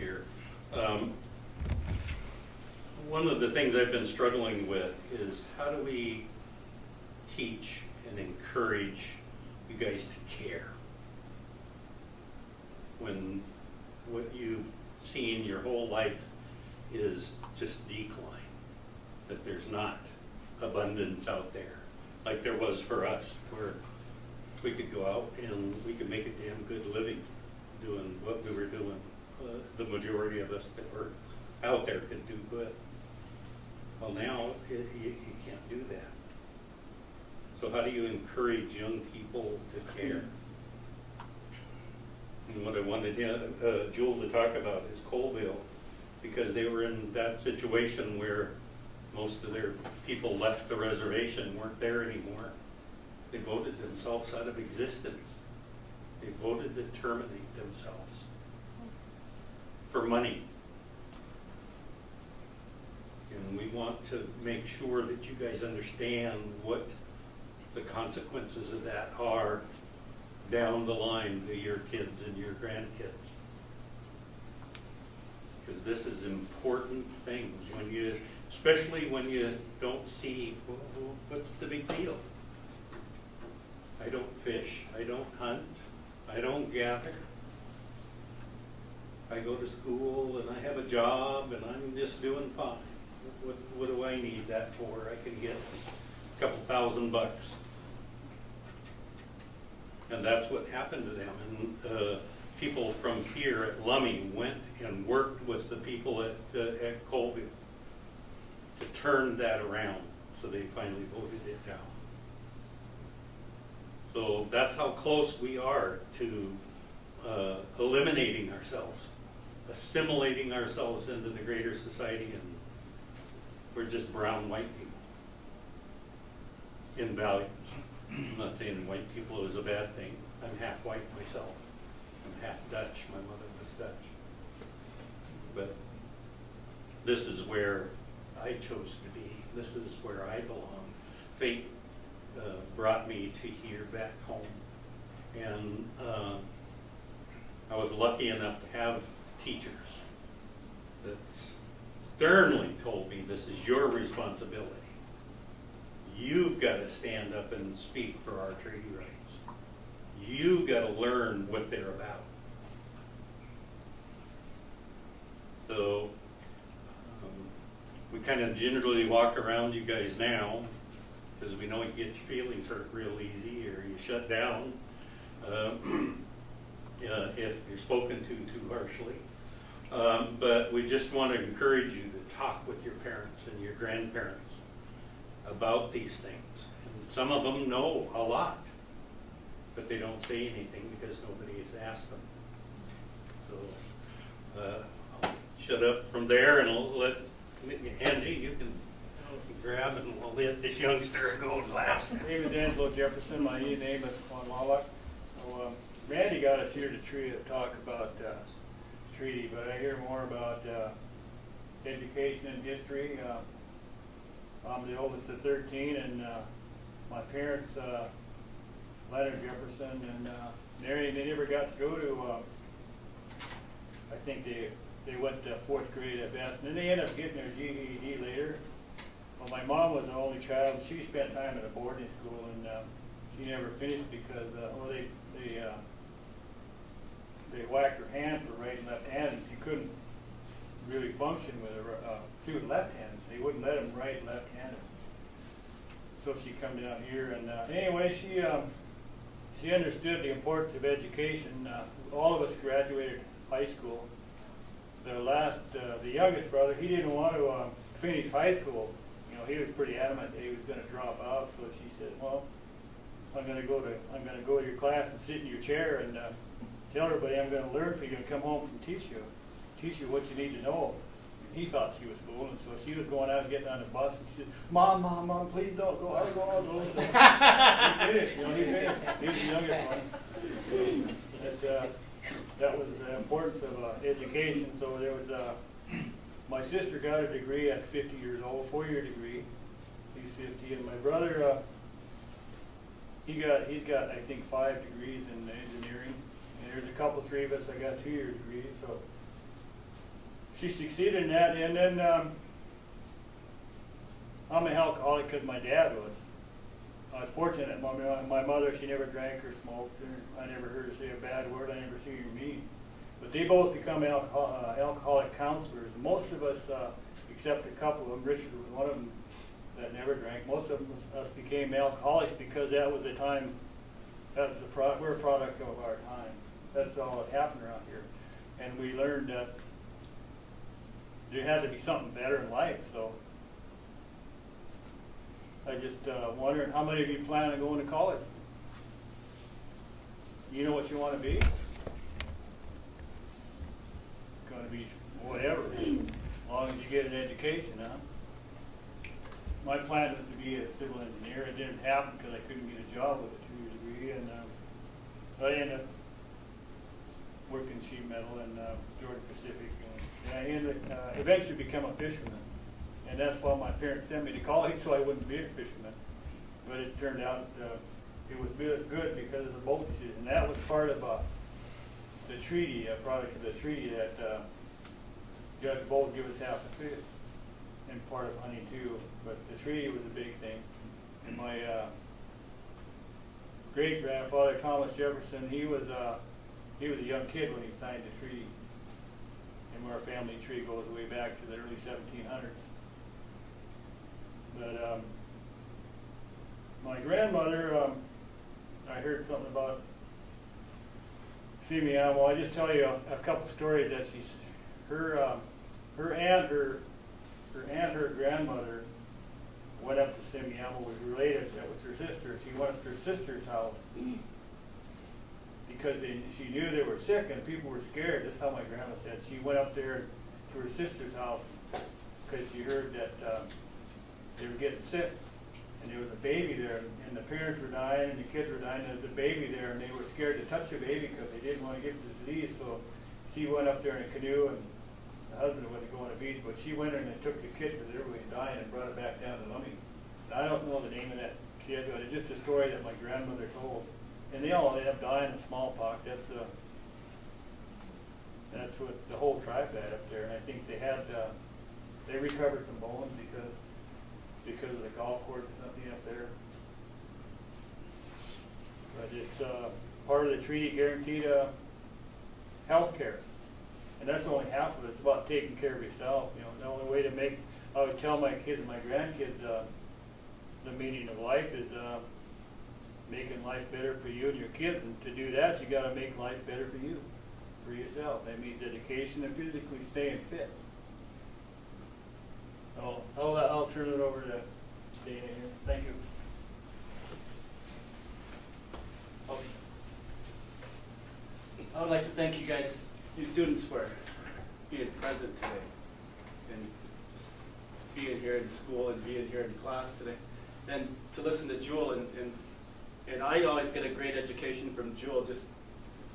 here. One of the things I've been struggling with is how do we teach and encourage you guys to care when what you've seen your whole life is just decline, that there's not abundance out there like there was for us, where we could go out and we could make a damn good living doing what we were doing. The majority of us that were out there could do good. Well, now you can't do that. So how do you encourage young people to care? And what I wanted Jewel to talk about is Colville, because they were in that situation where most of their people left the reservation, weren't there anymore. They voted themselves out of existence. They voted to terminate themselves for money. And we want to make sure that you guys understand what the consequences of that are down the line to your kids and your grandkids. Because this is important things when you, especially when you don't see, well, what's the big deal? I don't fish, I don't hunt, I don't gather. I go to school and I have a job and I'm just doing fine. What do I need that for? I can get a couple $1,000. And that's what happened to them. And people from here at Lummi went and worked with the people at Colville to turn that around. So they finally voted it down. So that's how close we are to eliminating ourselves, assimilating ourselves into the greater society, and we're just brown white people in values. I'm not saying white people is a bad thing. I'm half white myself. I'm half Dutch. My mother was Dutch. But this is where I chose to be. This is where I belong. Fate brought me to here back home. And I was lucky enough to have teachers that sternly told me, this is your responsibility. You've got to stand up and speak for our treaty rights. You've got to learn what they're about. So we kind of generally walk around you guys now because we know you get your feelings hurt real easy, or you shut down if you're spoken to too harshly. But we just want to encourage you to talk with your parents and your grandparents about these things. And some of them know a lot, but they don't say anything because nobody has asked them. So I'll shut up from there, and I'll let Angie, you can grab, and we'll let this youngster go last. My name is Angelo Jefferson. My name is Wallach. So, Randy got us here to talk about treaty, but I hear more about education and history. I'm the oldest of 13, and my parents, Leonard Jefferson and Mary, they never got to go to, I think they went to 4th grade at best, and then they ended up getting their GED later. Well, my mom was the only child. She spent time at a boarding school, and she never finished because, they whacked her hand for right and left hand, and she couldn't really function with her. She was left-handed. They wouldn't let him right and left-handed. So she come down here, and anyway, she understood the importance of education. All of us graduated high school. The youngest brother, he didn't want to finish high school. You know, he was pretty adamant that he was going to drop out. So she said, "Well, I'm going to go to your class and sit in your chair and tell everybody I'm going to learn for you and come home and teach you what you need to know." He thought she was fooling, so she was going out and getting on the bus, and she said, Mom, please don't go. I'll go. So he finished. He finished. He was the youngest one. That was the importance of education. So there was my sister got a degree at 50 years old, 4-year degree. He's 50, and my brother he's got I think 5 degrees in engineering, and there's a couple, 3 of us that got 2-year degrees. So she succeeded in that, and then I'm an alcoholic because my dad was. I was fortunate. My mother, she never drank or smoked, or I never heard her say a bad word. I never seen her mean. But they both become alcoholic counselors. Most of us, except a couple of them, Richard was one of them that never drank. Most of us became alcoholics because that was the time. That was we're a product of our time. That's all that happened around here, and we learned that there had to be something better in life. So I just wondering how many of you plan on going to college? You know what you want to be? Going to be whatever, as long as you get an education, huh? My plan was to be a civil engineer. It didn't happen because I couldn't get a job with a 2 degree, and I ended up working sheet metal in Georgia Pacific, and I ended eventually become a fisherman. And that's why my parents sent me to college, so I wouldn't be a fisherman. But it turned out it was good because of the boat decision. And that was part of the treaty, a product of the treaty that Judge Bolt gave us half the fish and part of hunting too. But the treaty was a big thing. And my great-grandfather, Thomas Jefferson, he was a young kid when he signed the treaty. And our family tree goes way back to the early 1700s. But my grandmother, I heard something about Semiahmoo. I just tell you a couple stories that her aunt, her grandmother went up to Semiahmoo, was related. That was her sister. She went to her sister's house because she knew they were sick and people were scared. That's how my grandma said. She went up there to her sister's house because she heard that they were getting sick, and there was a baby there, and the parents were dying, and the kids were dying, and there was a baby there, and they were scared to touch the baby because they didn't want to get the disease. So she went up there in a canoe, and the husband wanted to go on the beach, but she went in and took the kid because everybody was dying and brought it back down to Lummi. I don't know the name of that kid, but it's just a story that my grandmother told. And they all ended up dying of smallpox. That's what the whole tribe had up there, and I think they recovered some bones because of the golf course or something up there. But it's part of the treaty guaranteed health care. And that's only half of it. It's about taking care of yourself. You know, the only way to I would tell my kids and my grandkids the meaning of life is making life better for you and your kids. And to do that, you got to make life better for you, for yourself. That means education and physically staying fit. I'll turn it over to Dana here. Thank you. I would like to thank you guys, you students, for being present today and being here in school and being here in class today. And to listen to Jewel, and I always get a great education from Jewel,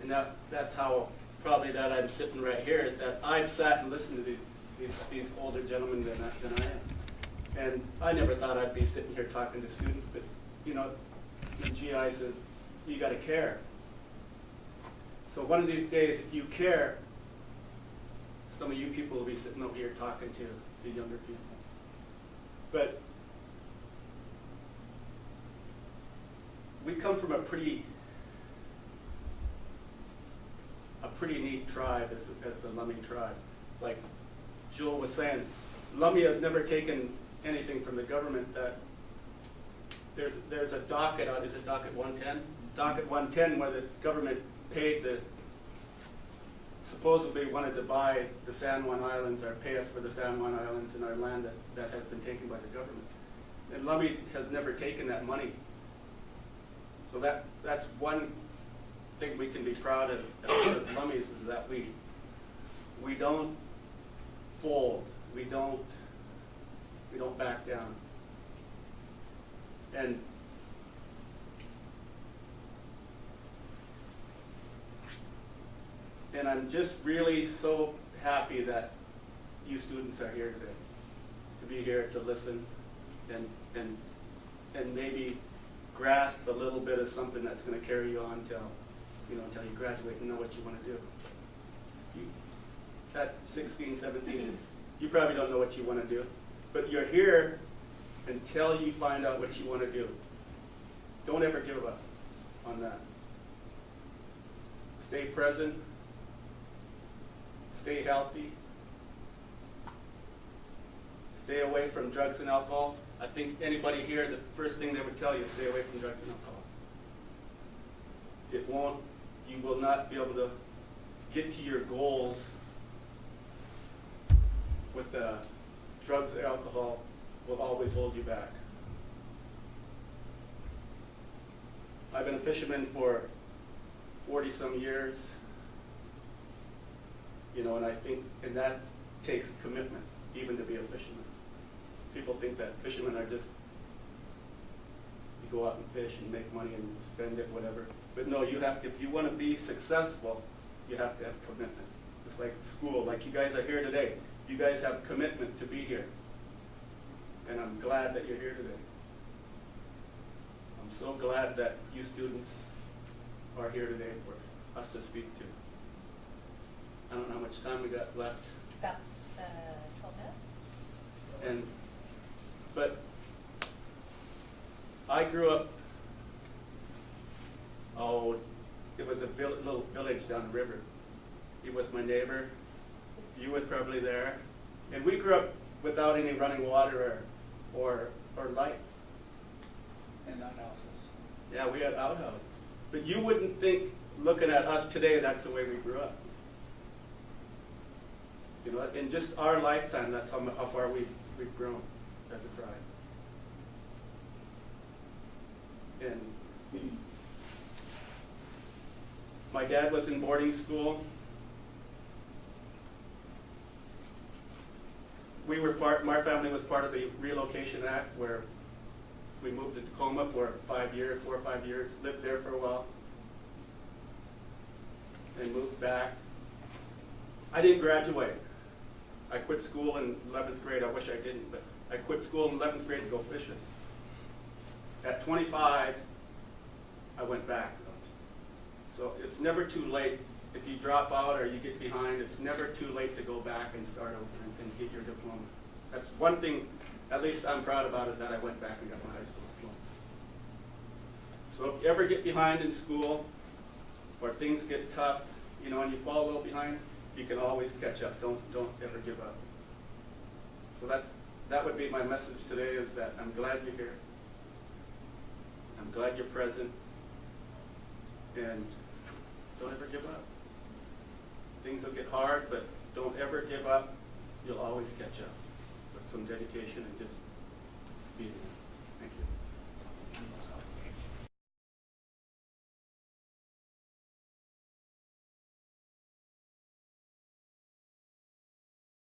and that's how probably that I'm sitting right here, is that I've sat and listened to these older gentlemen than I am. And I never thought I'd be sitting here talking to students, but you know, the GI says, you gotta care. So one of these days, if you care, some of you people will be sitting over here talking to the younger people. But we come from a pretty neat tribe as the Lummi tribe. Like Joel was saying, Lummi has never taken anything from the government. That there's a docket on, is it docket 110? Docket 110 where the government paid supposedly wanted to buy the San Juan Islands or pay us for the San Juan Islands and our land that has been taken by the government. And Lummi has never taken that money. So that's one thing we can be proud of as Lummis, is that we don't fold, we don't back down. And I'm just really so happy that you students are here today, to be here to listen and maybe grasp a little bit of something that's going to carry you on until you graduate and know what you want to do. at 16, 17, you probably don't know what you want to do. But you're here until you find out what you want to do. Don't ever give up on that. Stay present. Stay healthy. Stay away from drugs and alcohol. I think anybody here, the first thing they would tell you is stay away from drugs and alcohol. It won't, you will not be able to get to your goals with drugs or alcohol. Will always hold you back. I've been a fisherman for 40-some years, you know, and I think, and that takes commitment, even to be a fisherman. People think that fishermen are just, you go out and fish and make money and spend it, whatever. But no, you have, if you want to be successful, you have to have commitment. It's like school, like you guys are here today. You guys have commitment to be here. And I'm glad that you're here today. I'm so glad that you students are here today for us to speak to. I don't know how much time we got left. About 12 minutes. But I grew up, it was a little village down the river. He was my neighbor. You were probably there. And we grew up without any running water or lights. And outhouses. Yeah, we had outhouses. But you wouldn't think, looking at us today, that's the way we grew up. You know, in just our lifetime, that's how far we've grown as a tribe. And my dad was in boarding school. My family was part of the Relocation Act, where we moved to Tacoma for 5 years, 4 or 5 years, lived there for a while, and moved back. I didn't graduate. I quit school in 11th grade. I wish I didn't, but I quit school in 11th grade to go fishing. At 25, I went back. So it's never too late. If you drop out or you get behind, it's never too late to go back and start over and get your diploma. That's one thing, at least I'm proud about, is that I went back and got my high school diploma. So if you ever get behind in school, or things get tough, you know, and you fall a little behind, you can always catch up. Don't ever give up. So that would be my message today, is that I'm glad you're here. I'm glad you're present. And don't ever give up. Things will get hard, but don't ever give up. You'll always catch up with some dedication and just